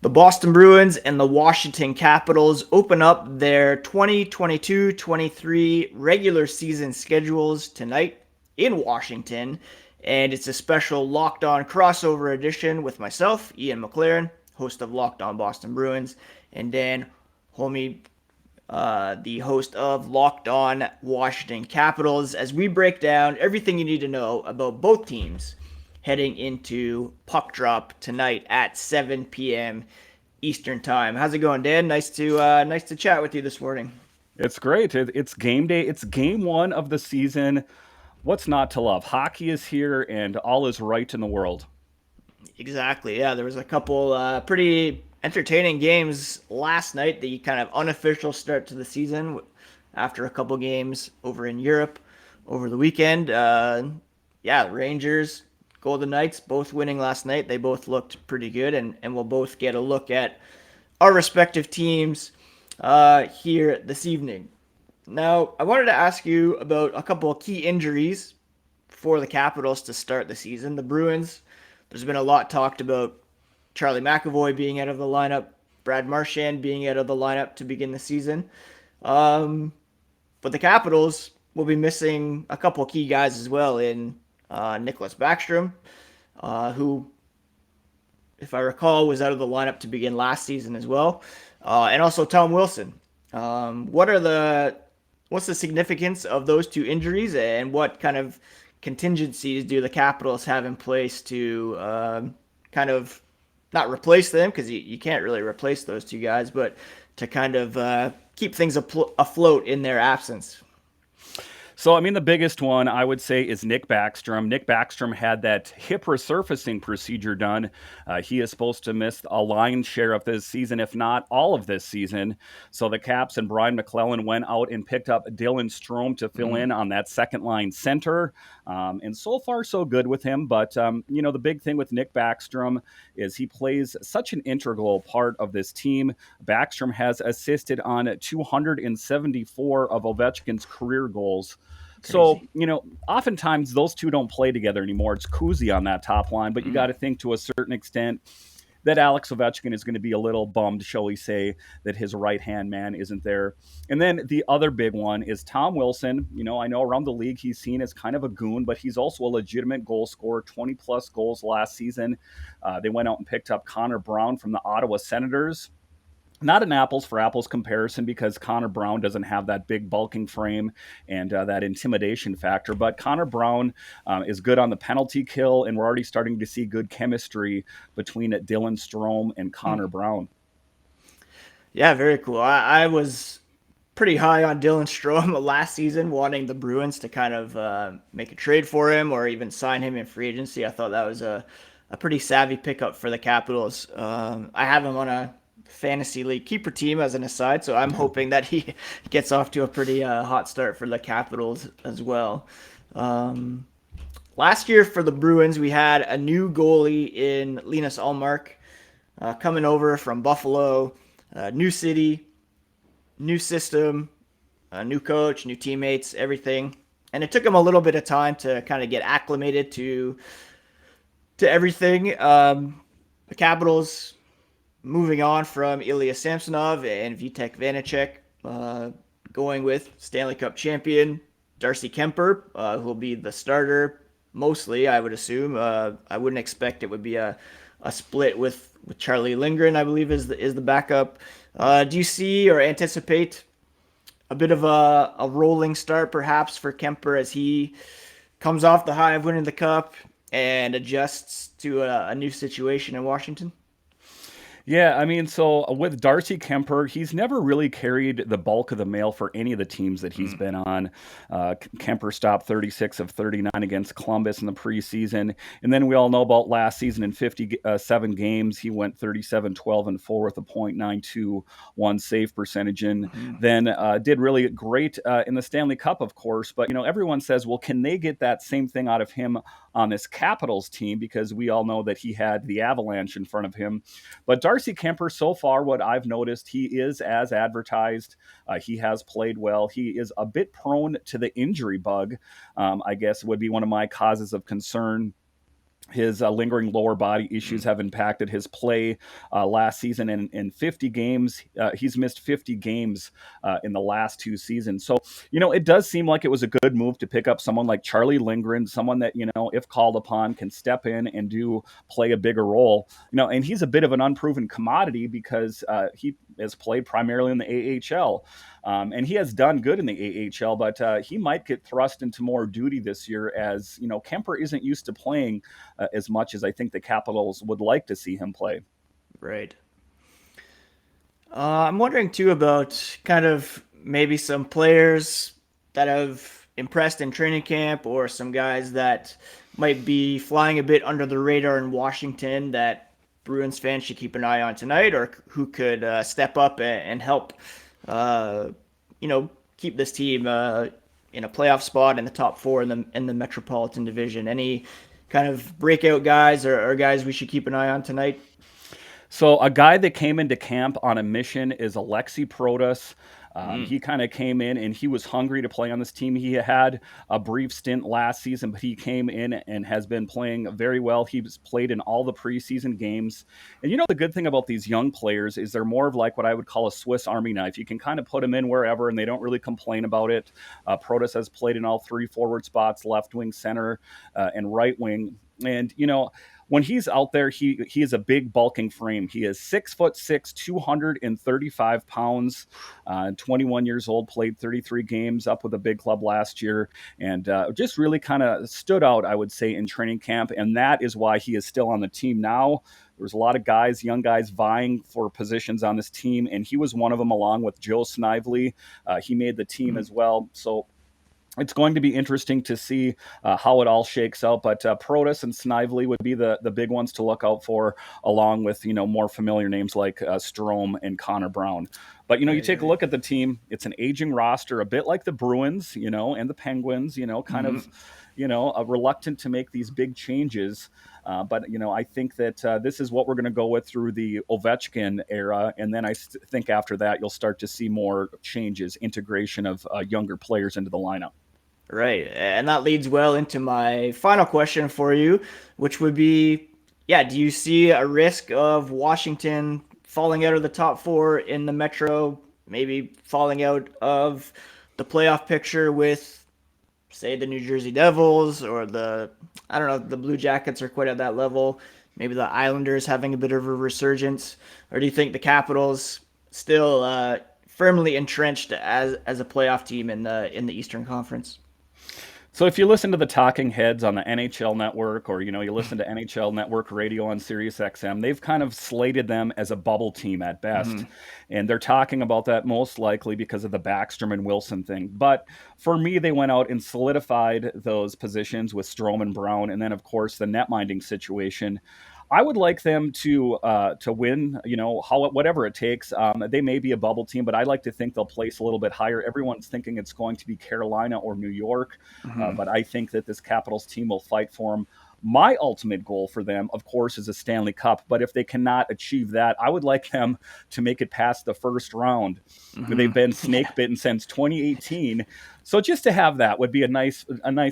The Boston Bruins and the Washington Capitals open up their 2022-23 regular season schedules tonight in Washington, and it's a special Locked On crossover edition with myself, Ian McLaren, host of Locked On Boston Bruins, and Dan Holmi, the host of Locked On Washington Capitals, as we break down everything you need to know about both teams heading into puck drop tonight at 7 p.m. Eastern Time. How's it going, Dan? Nice to chat with you this morning. It's great. It's game day. It's game one of the season. What's not to love? Hockey is here, and all is right in the world. Exactly. Yeah, there was a couple pretty entertaining games last night. The kind of unofficial start to the season after a couple games over in Europe over the weekend. Yeah, Rangers, Golden Knights, both winning last night. They both looked pretty good, and we'll both get a look at our respective teams here this evening. Now, I wanted to ask you about a couple of key injuries for the Capitals to start the season. The Bruins, there's been a lot talked about Charlie McAvoy being out of the lineup, Brad Marchand being out of the lineup to begin the season. Um, but the Capitals will be missing a couple of key guys as well in Nicholas Backstrom, who, if I recall, was out of the lineup to begin last season as well, and also Tom Wilson. What's the significance of those two injuries, and what kind of contingencies do the Capitals have in place to kind of not replace them, because you can't really replace those two guys, but to kind of keep things afloat in their absence? So, I mean, the biggest one I would say is Nick Backstrom. Nick Backstrom had that hip resurfacing procedure done. He is supposed to miss a lion's share of this season, if not all of this season. So the Caps and Brian McClellan went out and picked up Dylan Strome to fill in on that second line center. And so far, so good with him. But, the big thing with Nick Backstrom is he plays such an integral part of this team. Backstrom has assisted on 274 of Ovechkin's career goals. So, Crazy. oftentimes those two don't play together anymore. It's Kuzi on that top line, but you got Mm. to think to a certain extent that Alex Ovechkin is going to be a little bummed, shall we say, that his right hand man isn't there. And then the other big one is Tom Wilson. I know around the league he's seen as kind of a goon, but he's also a legitimate goal scorer, 20 plus goals last season. They went out and picked up Connor Brown from the Ottawa Senators. Not an apples for apples comparison because Connor Brown doesn't have that big bulking frame and that intimidation factor. But Connor Brown is good on the penalty kill, and we're already starting to see good chemistry between Dylan Strome and Connor Brown. Yeah, very cool. I was pretty high on Dylan Strome last season, wanting the Bruins to kind of make a trade for him or even sign him in free agency. I thought that was a pretty savvy pickup for the Capitals. I have him on a fantasy league keeper team as an aside, so I'm hoping that he gets off to a pretty hot start for the Capitals as well. Um, Last year for the Bruins, we had a new goalie in Linus Ullmark coming over from Buffalo, new city, new system, a new coach, new teammates, everything. And it took him a little bit of time to kind of get acclimated to everything. The Capitals moving on from Ilya Samsonov and Vitek Vanacek, going with Stanley Cup champion Darcy Kemper, who will be the starter mostly, I would assume. I wouldn't expect it would be a split with Charlie Lindgren, I believe, is the backup. Do you see or anticipate a bit of a rolling start perhaps for Kemper as he comes off the high of winning the cup and adjusts to a new situation in Washington? Yeah, I mean, so with Darcy Kemper, he's never really carried the bulk of the mail for any of the teams that he's been on. Kemper stopped 36 of 39 against Columbus in the preseason. And then we all know about last season in 57 games, he went 37, 12, and 4 with a .921 save percentage and then did really great in the Stanley Cup, of course. But, everyone says, well, can they get that same thing out of him on this Capitals team? Because we all know that he had the Avalanche in front of him. But Darcy Kemper, so far, what I've noticed, he is as advertised. He has played well. He is a bit prone to the injury bug, I guess would be one of my causes of concern. His lingering lower body issues have impacted his play last season. In 50 games, he's missed 50 games in the last 2 seasons. So, it does seem like it was a good move to pick up someone like Charlie Lindgren, someone that, if called upon, can step in and play a bigger role. And he's a bit of an unproven commodity because he has played primarily in the AHL. And he has done good in the AHL, but he might get thrust into more duty this year as, Kemper isn't used to playing as much as I think the Capitals would like to see him play. Right. I'm wondering too about kind of maybe some players that have impressed in training camp, or some guys that might be flying a bit under the radar in Washington that Bruins fans should keep an eye on tonight, or who could step up and help, uh, keep this team in a playoff spot in the top four in the Metropolitan Division. Any kind of breakout guys or guys we should keep an eye on tonight? So a guy that came into camp on a mission is Alexi Produs. Mm. He kind of came in and he was hungry to play on this team. He had a brief stint last season, but he came in and has been playing very well. He's played in all the preseason games. And the good thing about these young players is they're more of like what I would call a Swiss Army knife. You can kind of put them in wherever and they don't really complain about it. Produs has played in all three forward spots, left wing, center, and right wing. And, when he's out there, he is a big bulking frame. He is 6'6", 235 pounds, 21 years old, played 33 games up with a big club last year, and just really kind of stood out, I would say, in training camp. And that is why he is still on the team now. There's a lot of guys, young guys, vying for positions on this team, and he was one of them along with Joe Snively. He made the team as well. So it's going to be interesting to see how it all shakes out. But Produs and Snively would be the big ones to look out for, along with, more familiar names like Strome and Connor Brown. But, you Right, take a right. look at the team. It's an aging roster, a bit like the Bruins, and the Penguins, kind of, Mm-hmm. reluctant to make these big changes. But, I think that this is what we're going to go with through the Ovechkin era. And then I think after that, you'll start to see more changes, integration of younger players into the lineup. Right. And that leads well into my final question for you, which would be, yeah, do you see a risk of Washington falling out of the top four in the Metro, maybe falling out of the playoff picture with, say, the New Jersey Devils, or I don't know, the Blue Jackets are quite at that level. Maybe the Islanders having a bit of a resurgence, or do you think the Capitals still firmly entrenched as a playoff team in the Eastern Conference? So if you listen to the talking heads on the NHL network, or you listen to NHL network radio on Sirius XM, they've kind of slated them as a bubble team at best. Hmm. And they're talking about that most likely because of the Backstrom and Wilson thing. But for me, they went out and solidified those positions with Strome and Brown, and then of course the net minding situation. I would like them to win, whatever it takes. They may be a bubble team, but I like to think they'll place a little bit higher. Everyone's thinking it's going to be Carolina or New York, Hmm. but I think that this Capitals team will fight for them. My ultimate goal for them, of course, is a Stanley Cup. But if they cannot achieve that, I would like them to make it past the first round. Hmm. They've been Yeah, snake bitten since 2018, so just to have that would be a nice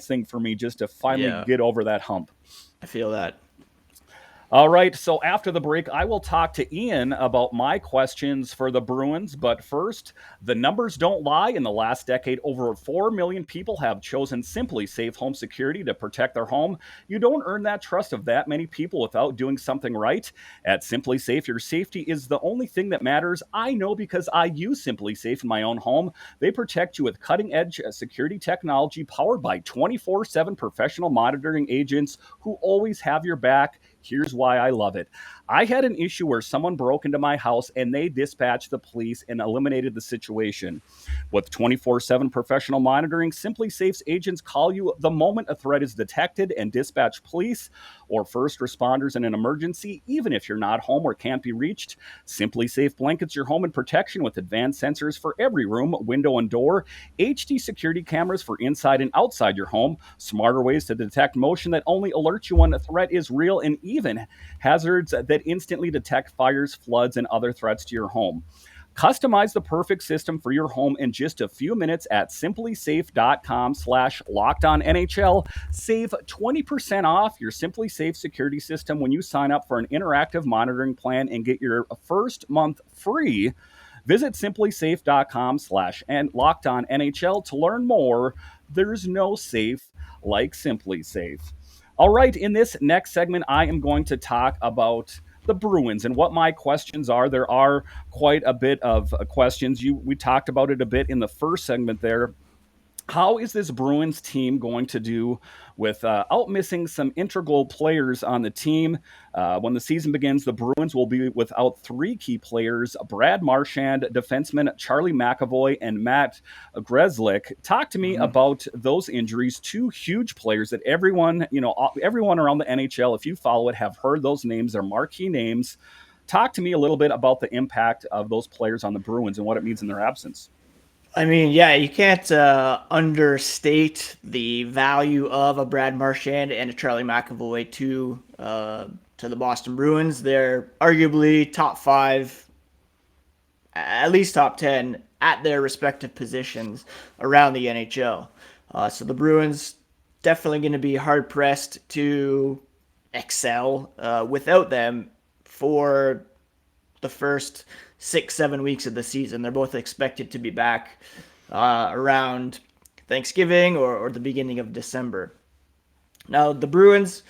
thing for me, just to finally yeah, get over that hump. I feel that. All right. So after the break, I will talk to Ian about my questions for the Bruins. But first, the numbers don't lie. In the last decade, over 4 million people have chosen SimpliSafe Home Security to protect their home. You don't earn that trust of that many people without doing something right. At SimpliSafe, your safety is the only thing that matters. I know because I use SimpliSafe in my own home. They protect you with cutting edge security technology powered by 24/7 professional monitoring agents who always have your back. Here's why I love it. I had an issue where someone broke into my house and they dispatched the police and eliminated the situation. With 24/7 professional monitoring, SimpliSafe's agents call you the moment a threat is detected and dispatch police or first responders in an emergency, even if you're not home or can't be reached. SimpliSafe blankets your home in protection with advanced sensors for every room, window, and door, HD security cameras for inside and outside your home, smarter ways to detect motion that only alerts you when a threat is real, and even hazards that instantly detect fires, floods, and other threats to your home. Customize the perfect system for your home in just a few minutes at simplisafe.com/lockedonnhl. Save 20% off your SimpliSafe security system when you sign up for an interactive monitoring plan and get your first month free. Visit simplisafe.com/lockedonnhl to learn more. There's no safe like SimpliSafe. All right, in this next segment, I am going to talk about the Bruins and what my questions are. There are quite a bit of questions. We talked about it a bit in the first segment there. How is this Bruins team going to do with out missing some integral players on the team? When the season begins, the Bruins will be without three key players: Brad Marchand, defenseman Charlie McAvoy, and Matt Grzelcyk. Talk to me about those injuries. Two huge players that everyone around the NHL, if you follow it, have heard those names. They're marquee names. Talk to me a little bit about the impact of those players on the Bruins and what it means in their absence. I mean, yeah, you can't understate the value of a Brad Marchand and a Charlie McAvoy to the Boston Bruins. They're arguably top five, at least top 10 at their respective positions around the NHL. So the Bruins definitely going to be hard pressed to excel without them for the first 6-7 weeks of the season. They're both expected to be back around Thanksgiving or the beginning of December. Now, the Bruins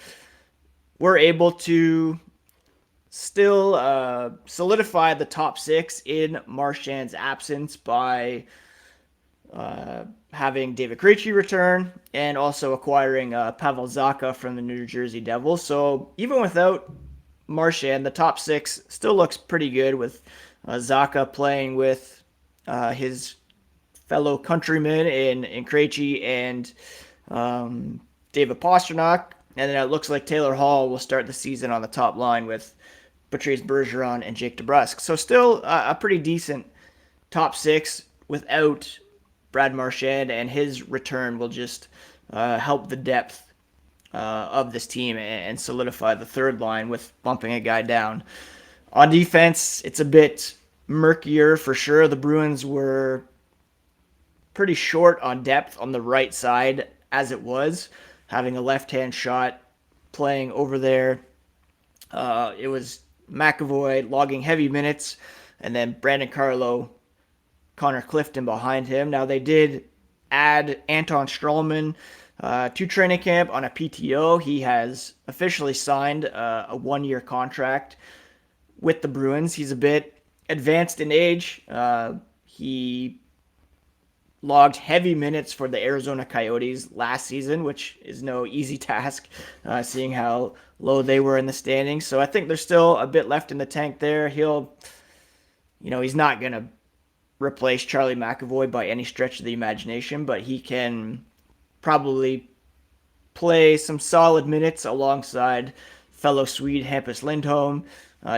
were able to still solidify the top six in Marchand's absence by having David Krejci return and also acquiring Pavel Zaka from the New Jersey Devils. So even without Marchand, the top six still looks pretty good with Zaka playing with his fellow countrymen in Krejci and David Pastrnak. And then it looks like Taylor Hall will start the season on the top line with Patrice Bergeron and Jake DeBrusk. So still a pretty decent top six without Brad Marchand, and his return will just help the depth of this team and solidify the third line with bumping a guy down. On defense, it's a bit murkier for sure. The Bruins were pretty short on depth on the right side as it was, having a left-hand shot playing over there. It was McAvoy logging heavy minutes, and then Brandon Carlo, Connor Clifton behind him. Now they did add Anton Stralman to training camp on a PTO. He has officially signed a one-year contract with the Bruins. He's a bit advanced in age. He logged heavy minutes for the Arizona Coyotes last season, which is no easy task, seeing how low they were in the standings. So I think there's still a bit left in the tank there. He's not going to replace Charlie McAvoy by any stretch of the imagination, but he can probably play some solid minutes alongside fellow Swede Hampus Lindholm.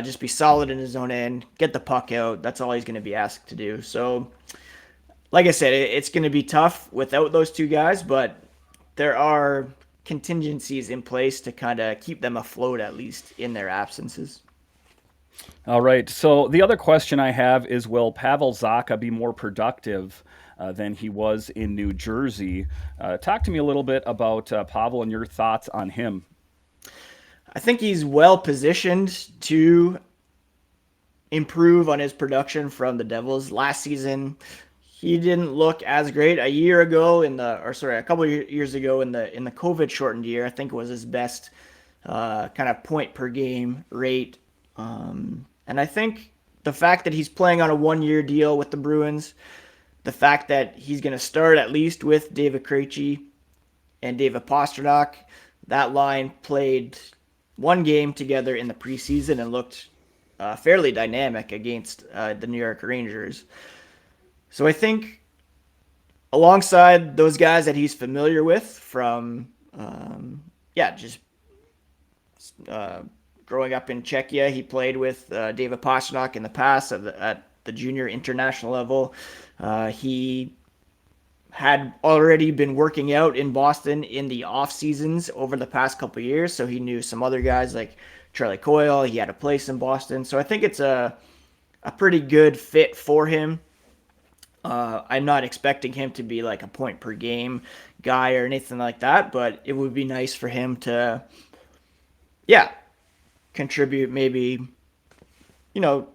Just be solid in his own end, get the puck out. That's all he's going to be asked to do. So, like I said, it's going to be tough without those two guys, but there are contingencies in place to kind of keep them afloat, at least in their absences. All right. So the other question I have is, will Pavel Zaka be more productive than he was in New Jersey? Talk to me a little bit about Pavel and your thoughts on him. I think he's well positioned to improve on his production from the Devils. Last season, he didn't look as great. A couple of years ago in the COVID shortened year, I think it was his best kind of point per game rate. And I think the fact that he's playing on a one-year deal with the Bruins, the fact that he's going to start at least with David Krejci and David Pastrnak, that line played one game together in the preseason and looked fairly dynamic against the New York Rangers. So I think alongside those guys that he's familiar with from, growing up in Czechia, he played with David Pastrnak in the past at the junior international level. He had already been working out in Boston in the off seasons over the past couple of years, so he knew some other guys like Charlie Coyle. He had a place in Boston, so I think it's a a pretty good fit for him. I'm not expecting him to be like a point per game guy or anything like that, but it would be nice for him to, yeah, contribute maybe, you know,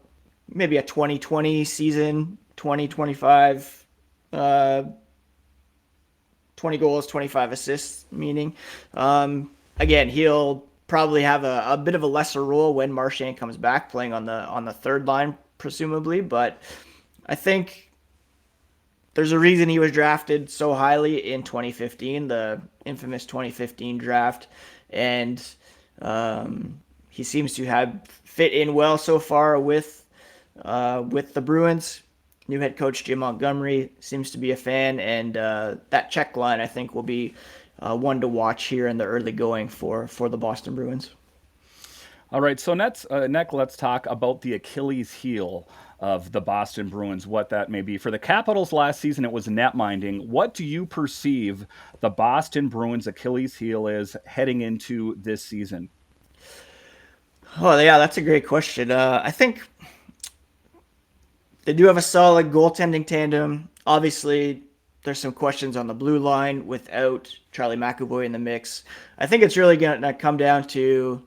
maybe a 2020 season, 2025, 20 goals, 25 assists, meaning. Again, he'll probably have a bit of a lesser role when Marchand comes back, playing on the third line, presumably. But I think there's a reason he was drafted so highly in 2015, the infamous 2015 draft, and he seems to have fit in well so far with the Bruins. New head coach Jim Montgomery seems to be a fan, and that check line I think will be one to watch here in the early going for the Boston Bruins. All right, so next, let's talk about the Achilles heel of the Boston Bruins, what that may be. For the Capitals last season, it was net minding. What do you perceive the Boston Bruins' Achilles heel is heading into this season? Oh yeah, that's a great question. I think they do have a solid goaltending tandem. Obviously, there's some questions on the blue line without Charlie McAvoy in the mix. I think it's really going to come down to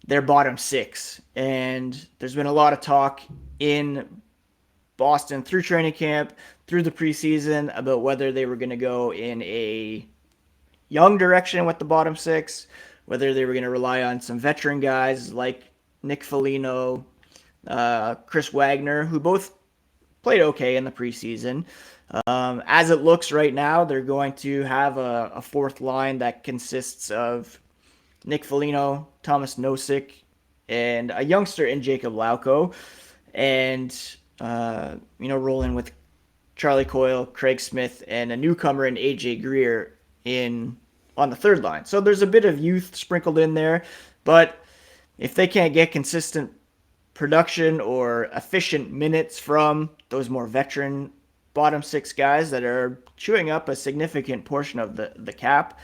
their bottom six. And there's been a lot of talk in Boston through training camp, through the preseason, about whether they were going to go in a young direction with the bottom six, whether they were going to rely on some veteran guys like Nick Foligno, Chris Wagner, who both played okay in the preseason. As it looks right now, they're going to have a fourth line that consists of Nick Foligno, Thomas Nosek, and a youngster in Jacob Lauko, and rolling with Charlie Coyle, Craig Smith, and a newcomer in AJ Greer on the third line. So there's a bit of youth sprinkled in there, but if they can't get consistent production or efficient minutes from those more veteran bottom six guys that are chewing up a significant portion of the cap,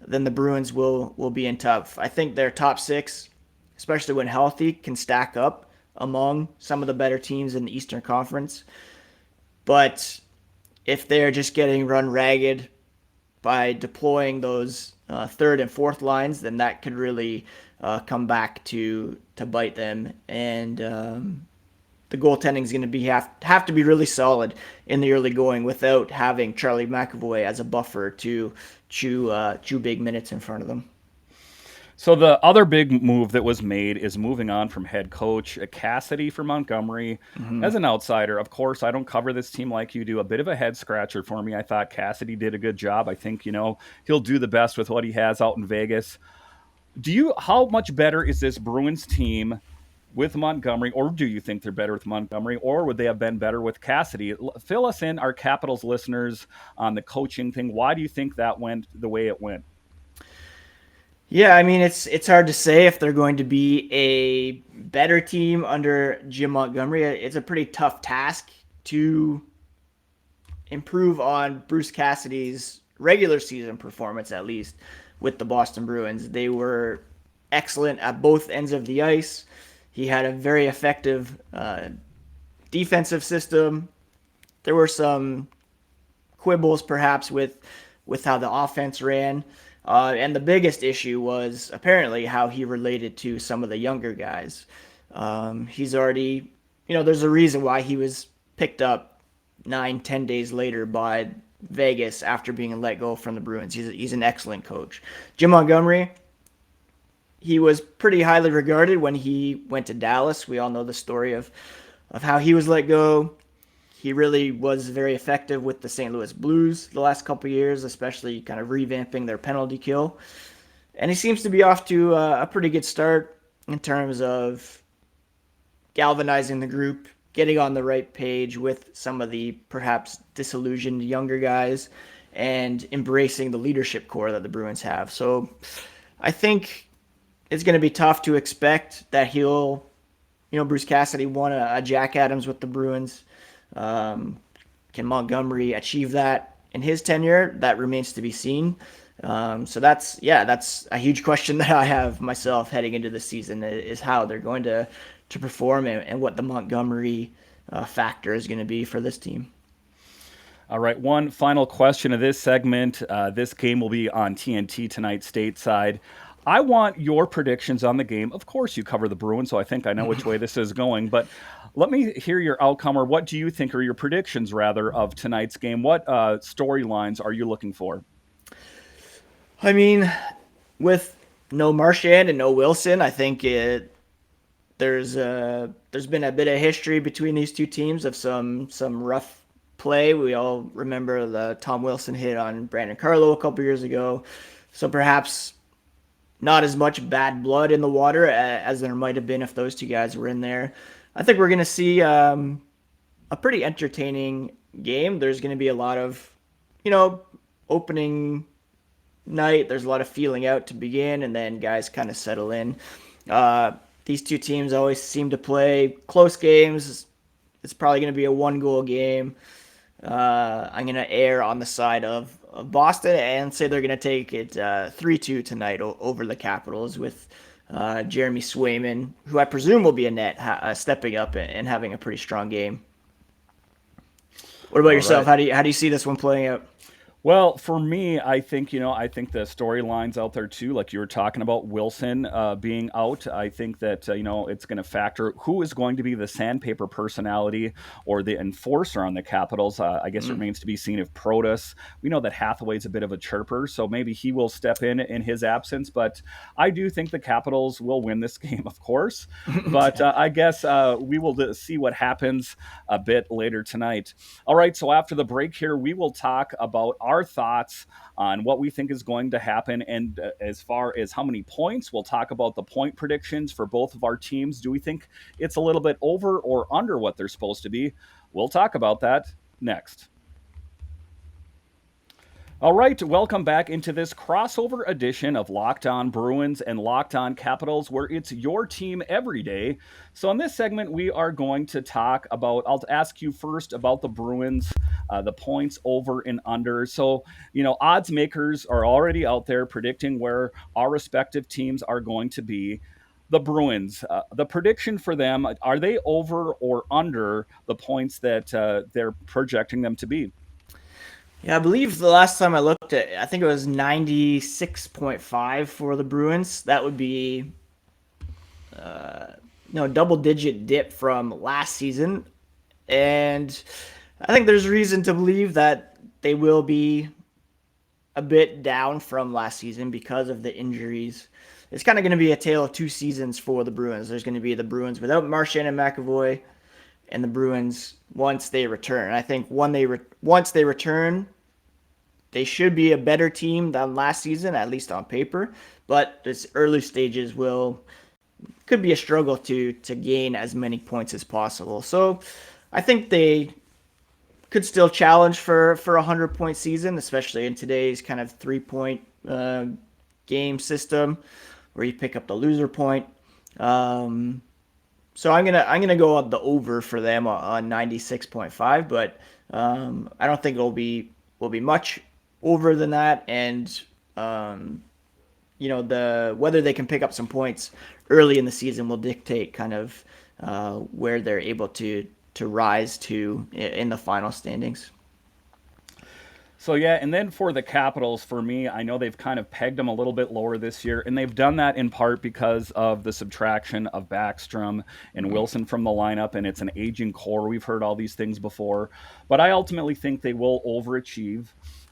then the Bruins will be in tough. I think their top six, especially when healthy, can stack up among some of the better teams in the Eastern Conference. But if they're just getting run ragged by deploying those third and fourth lines, then that could really come back to bite them. And the goaltending is going to have to be really solid in the early going without having Charlie McAvoy as a buffer to chew big minutes in front of them. So the other big move that was made is moving on from head coach Cassidy for Montgomery. Mm-hmm. As an outsider, of course, I don't cover this team like you do. A bit of a head scratcher for me. I thought Cassidy did a good job. I think, he'll do the best with what he has out in Vegas. How much better is this Bruins team with Montgomery, or do you think they're better with Montgomery, or would they have been better with Cassidy? Fill us in, our Capitals listeners, on the coaching thing. Why do you think that went the way it went? Yeah, I mean, it's hard to say if they're going to be a better team under Jim Montgomery. It's a pretty tough task to improve on Bruce Cassidy's regular season performance, at least with the Boston Bruins. They were excellent at both ends of the ice. He had a very effective defensive system. There were some quibbles, perhaps, with how the offense ran. And the biggest issue was apparently how he related to some of the younger guys. He's already, there's a reason why he was picked up 9-10 days later by Vegas after being let go from the Bruins. He's an excellent coach. Jim Montgomery, he was pretty highly regarded when he went to Dallas. We all know the story of how he was let go. He really was very effective with the St. Louis Blues the last couple of years, especially kind of revamping their penalty kill. And he seems to be off to a pretty good start in terms of galvanizing the group, getting on the right page with some of the perhaps disillusioned younger guys, and embracing the leadership core that the Bruins have. So I think it's going to be tough to expect that Bruce Cassidy won a Jack Adams with the Bruins. Can Montgomery achieve that in his tenure? That remains to be seen. So that's a huge question that I have myself heading into the season is how they're going to perform and what the Montgomery factor is going to be for this team. All right, one final question of this segment. This game will be on TNT tonight, stateside. I want your predictions on the game. Of course, you cover the Bruins, so I think I know which way this is going. But let me hear your outcome, or what do you think are your predictions, rather, of tonight's game? What storylines are you looking for? I mean, with no Marchand and no Wilson, I think there's been a bit of history between these two teams of some rough play. We all remember the Tom Wilson hit on Brandon Carlo a couple years ago, so perhaps not as much bad blood in the water as there might have been if those two guys were in there. I think we're going to see a pretty entertaining game. There's going to be a lot of, opening night. There's a lot of feeling out to begin, and then guys kind of settle in. These two teams always seem to play close games. It's probably going to be a one-goal game. I'm going to err on the side of Boston and say they're going to take it 3-2 tonight over the Capitals with Jeremy Swayman, who I presume will be a net, stepping up and having a pretty strong game. What about All yourself? right. How do you see this one playing out? Well, for me, I think the storylines out there too, like you were talking about Wilson being out. I think that it's going to factor who is going to be the sandpaper personality or the enforcer on the Capitals. I guess it remains to be seen if Produs. We know that Hathaway's a bit of a chirper, so maybe he will step in his absence. But I do think the Capitals will win this game, of course. But I guess we will see what happens a bit later tonight. All right, so after the break here, we will talk about our thoughts on what we think is going to happen. And as far as how many points, we'll talk about the point predictions for both of our teams. Do we think it's a little bit over or under what they're supposed to be? We'll talk about that next. All right, welcome back into this crossover edition of Locked On Bruins and Locked On Capitals, where it's your team every day. So, in this segment, we are going to talk about, I'll ask you first about the Bruins, the points over and under. So, odds makers are already out there predicting where our respective teams are going to be. The Bruins, the prediction for them, are they over or under the points that they're projecting them to be? Yeah, I believe the last time I looked at it, I think it was 96.5 for the Bruins. That would be double digit dip from last season. And I think there's reason to believe that they will be a bit down from last season because of the injuries. It's kind of going to be a tale of two seasons for the Bruins. There's going to be the Bruins without Marchand and McAvoy, and the Bruins once they return. I think once they return, they should be a better team than last season, at least on paper. But this early stages could be a struggle to gain as many points as possible. So I think they could still challenge for a 100-point season, especially in today's kind of 3-point game system where you pick up the loser point. So I'm gonna go on the over for them on 96.5, but I don't think will be much over than that, and the whether they can pick up some points early in the season will dictate kind of where they're able to rise to in the final standings. So yeah, and then for the Capitals, for me, I know they've kind of pegged them a little bit lower this year, and they've done that in part because of the subtraction of Backstrom and Wilson from the lineup, and it's an aging core. We've heard all these things before, but I ultimately think they will overachieve.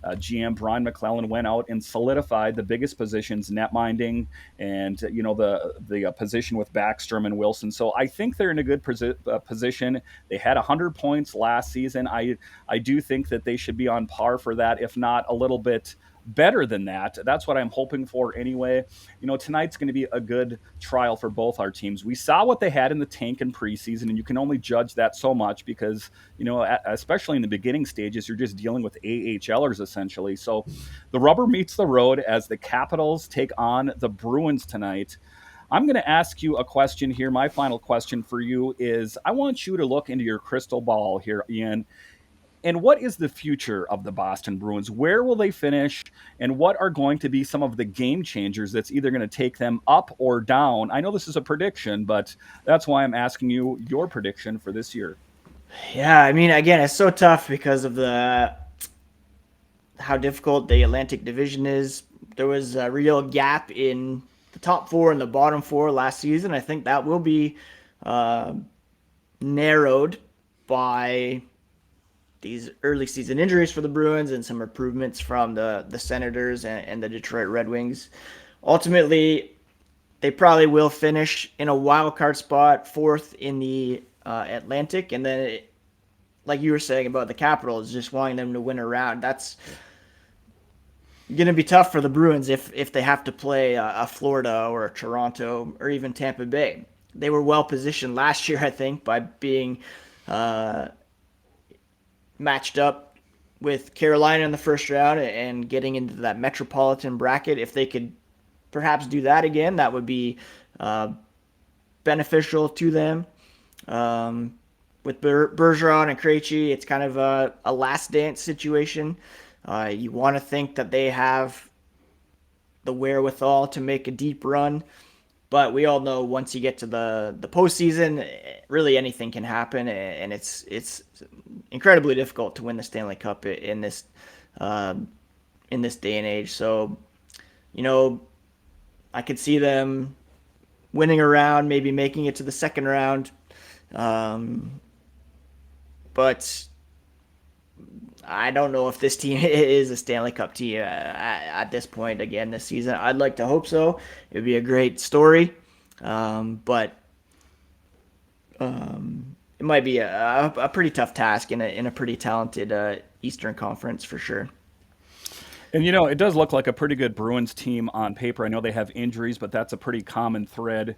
GM Brian McClellan went out and solidified the biggest positions, net minding, and the position with Backstrom and Wilson. So I think they're in a good position. They had 100 points last season. I do think that they should be on par for that, if not a little bit better than that. That's what I'm hoping for anyway. Tonight's going to be a good trial for both our teams. We saw what they had in the tank in preseason, and you can only judge that so much because, especially in the beginning stages, you're just dealing with AHLers essentially. So the rubber meets the road as the Capitals take on the Bruins tonight. I'm going to ask you a question here. My final question for you is I want you to look into your crystal ball here, Ian. And what is the future of the Boston Bruins? Where will they finish? And what are going to be some of the game changers that's either going to take them up or down? I know this is a prediction, but that's why I'm asking you your prediction for this year. Yeah, I mean, again, it's so tough because of the how difficult the Atlantic Division is. There was a real gap in the top four and the bottom four last season. I think that will be uh, narrowed by these early season injuries for the Bruins and some improvements from the Senators and the Detroit Red Wings. Ultimately, they probably will finish in a wild card spot, fourth in the Atlantic, and then like you were saying about the Capitals, just wanting them to win a round. That's going to be tough for the Bruins if they have to play a Florida or a Toronto or even Tampa Bay. They were well positioned last year, I think, by being uh, matched up with Carolina in the first round and getting into that Metropolitan bracket. If they could perhaps do that again, that would be uh, beneficial to them. With Bergeron and Krejci, it's kind of a last dance situation. You want to think that they have the wherewithal to make a deep run, but we all know once you get to the postseason, really anything can happen, and it's incredibly difficult to win the Stanley Cup uh, in this day and age. So, you know, I could see them winning a round, maybe making it to the second round, but I don't know if this team is a Stanley Cup team at this point again this season. I'd like to hope so. It would be a great story, but it might be a pretty tough task in a pretty talented Eastern Conference for sure. And it does look like a pretty good Bruins team on paper. I know they have injuries, but that's a pretty common thread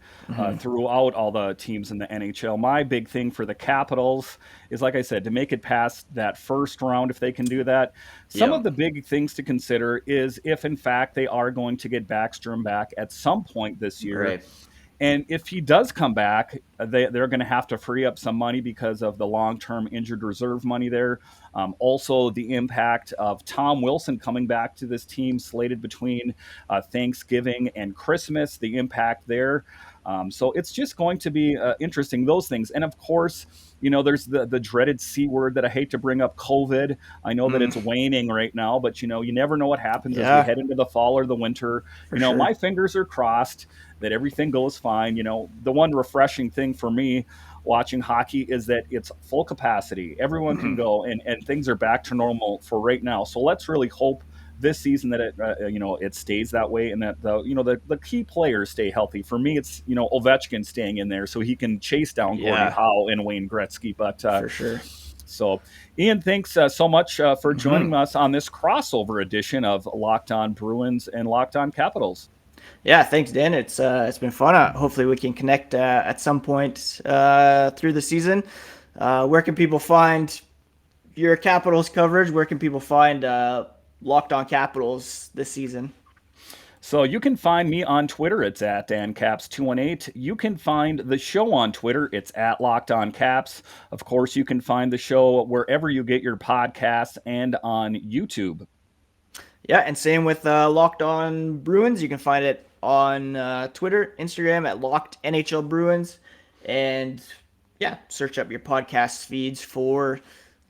throughout all the teams in the NHL. My big thing for the Capitals is, like I said, to make it past that first round, if they can do that. Some Yeah, of the big things to consider is if, in fact, they are going to get Backstrom back at some point this year. right. And if he does come back, they're going to have to free up some money because of the long-term injured reserve money there. Also, the impact of Tom Wilson coming back to this team slated between Thanksgiving and Christmas, the impact there. So it's just going to be interesting, those things. And of course, there's the dreaded C word that I hate to bring up, COVID. I know that it's waning right now, but you never know what happens as we Yeah, head into the fall or the winter. for sure. My fingers are crossed that everything goes fine. The one refreshing thing for me watching hockey is that it's full capacity. Everyone can go and things are back to normal for right now. So let's really hope this season that it stays that way and that the key players stay healthy. For me, it's Ovechkin staying in there so he can chase down Gordie Yeah, Howe and Wayne Gretzky. But for sure. so, Ian, thanks so much for joining us on this crossover edition of Locked On Bruins and Locked On Capitals. Yeah, thanks, Dan. It's been fun. Hopefully, we can connect at some point through the season. Where can people find your Capitals coverage? Where can people find Locked On Capitals this season? So you can find me on Twitter. It's at DanCaps218. You can find the show on Twitter. It's at Locked On Caps. Of course, you can find the show wherever you get your podcasts and on YouTube. Yeah, and same with Locked On Bruins. You can find it on Twitter, Instagram at Locked NHL Bruins, and yeah, search up your podcast feeds for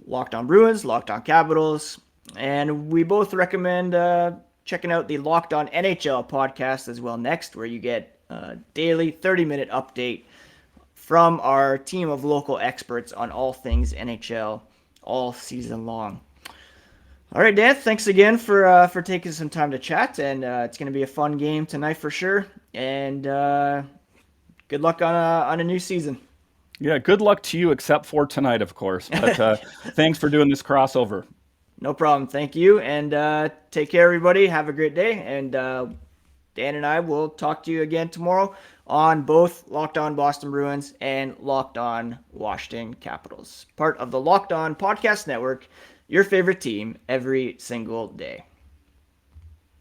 Locked On Bruins, Locked On Capitals, and we both recommend checking out the Locked On NHL podcast as well next, where you get a daily 30-minute update from our team of local experts on all things NHL all season long. All right, Dan. Thanks again for taking some time to chat, and it's going to be a fun game tonight for sure. And good luck on a new season. Yeah, good luck to you, except for tonight, of course. But thanks for doing this crossover. No problem. Thank you, and take care, everybody. Have a great day, and Dan and I will talk to you again tomorrow on both Locked On Boston Bruins and Locked On Washington Capitals, part of the Locked On Podcast Network. Your favorite team every single day.